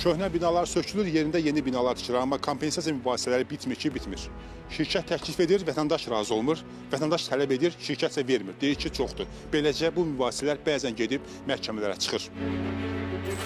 Köhnə binalar sökülür, yerində yeni binalar tikilir, amma kompensasiya mübahisələri bitmir ki, bitmir. Şirkət təklif edir, vətəndaş razı olmur, vətəndaş tələb edir, şirkət isə vermir, deyir ki, çoxdur. Beləcə bu mübahisələr bəzən gedib məhkəmələrə çıxır.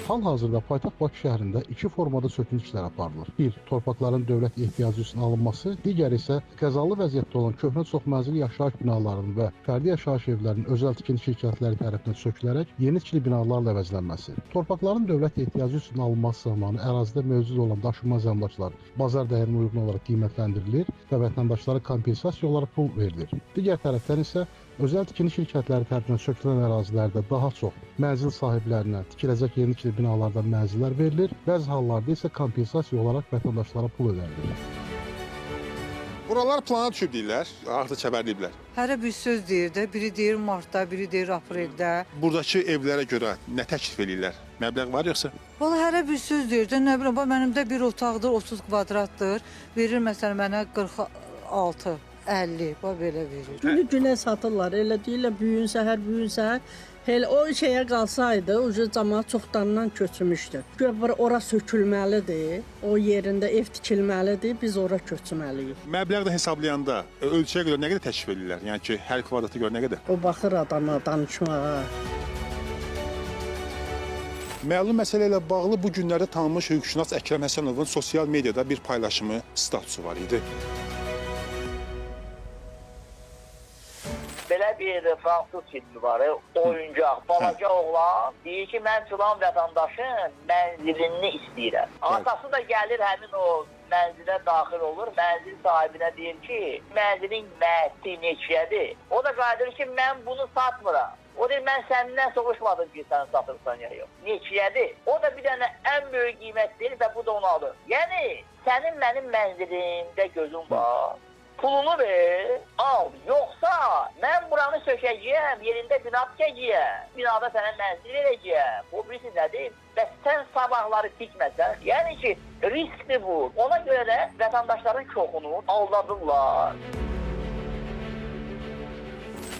Hal-hazırda paytaxt Bakı şəhərində iki formada söküntü işləri aparılır. Bir, torpaqların dövlət ehtiyacı üçün alınması, digəri isə qəzalı vəziyyətdə olan köhnə çoxmənzilli yaşayış binalarının və fərdi yaşayış evlərinin özəl tikinti şirkətləri tərəfindən sökülərək yeni tikili binalarla əvəzlənməsi. Torpaqların dövlət ehtiyacı üçün alınması zamanı ərazidə mövcud olan daşınmaz əmlaklar bazar dəyərinə uyğun olaraq qiymətləndirilir və vətəndaşlara kompensasiya olaraq pul verilir. Digər tərəfdən isə özəl tikinti şirkətləri tərəfindən sökülən ərazilərdə daha çox mənzil sahiblərinə tikiləcək yeni tikili binalardan mənzillər verilir, bəzi hallarda isə kompensasiya olaraq vətəndaşlara pul ödənilir. Buralar plana düşüb deyirlər, artıq çəbərləyiblər. Hərə bir söz deyir də, biri deyir martda, biri deyir apreldə. Buradakı evlərə görə nə təklif edirlər? Məbləğ var yoxsa? Valla hərə bir söz deyir də, nə bileyim, mənim də bir otaqdır, 30 kvadratdır. Verir məsələn mənə 46, 50, belə verir. Günü-günə satırlar, elə deyirlər, büyün səhər. Elə o şeyə qalsaydı, cəmaət çoxdandan köçmüşdü. Göbür ora sökülməlidir, o yerində ev tikilməlidir, biz ora köçməliyik. Məbləğdə hesablayanda ölçüyə görə nə qədər təklif edirlər? Yəni ki, hər kvadrata görə nə qədər? O baxır adama danışmağa. Məlum məsələ ilə bağlı bu günlərdə tanınmış hüquqşünas Əkrəm Həsənovun sosial mediada bir paylaşımı, statusu var idi. Belə bir fransız filmi var, oyuncaq, balaca oğlan deyir ki, mən filan vətəndaşın mənzilini istəyirəm. Atası da gəlir həmin o mənzilə daxil olur, mənzil sahibinə deyir ki, mənzilin məhdi neçəyədir. O da qayıdır ki, mən bunu satmıram. O deyir, mən səndən soruşmadım ki, sən satırsan ya yox. Neçəyədir? O da bir dənə ən böyük qiymət deyir və bu da onu alır. Yəni, sənin mənim mənzilimdə gözün var. Pulunu ver, al. Yoxsa mən buranı sökəcəyəm, yerində bina tikəcəyəm. Binada sənə mənzil verəcəyəm. Bu birisi nədir? Və sən sabahları tikməsən, yəni ki, riskdir bu. Ona görə də vətəndaşların çoxunu aldadırlar.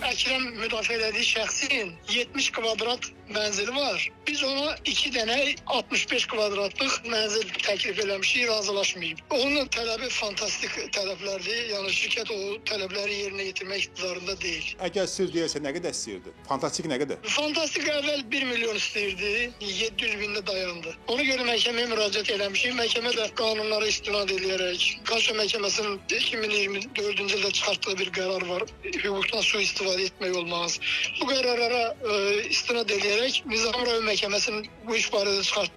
Əkrəm müdafiə elədiyi şəxsin 70 kvadrat mənzili var. Biz ona 2 dənə 65 kvadratlıq mənzil təklif eləmişik, razılaşmayıb. Onun tələbi fantastik tələblərdir. Yəni şirkət o tələbləri yerinə yetirmək iqtidarında deyil. Əgər siz deyilsə nə qədər istəyirdi? Fantastik nə qədər? Fantastik əvvəl 1 milyon istəyirdi, 700 bində dayandı. Ona görə məhkəməyə müraciət eləmişik. Məhkəmə də qanunlara istinad edərək, Qaşa məhkəməsinin 2024-cü ildə çıxartdığı bir qərar var. Hüquqdan sui-istifadə etmək olmaz. Bu qərarlara istinad edərək Nizam rayon məhkəməsinin bu iş barədə çıxartdığı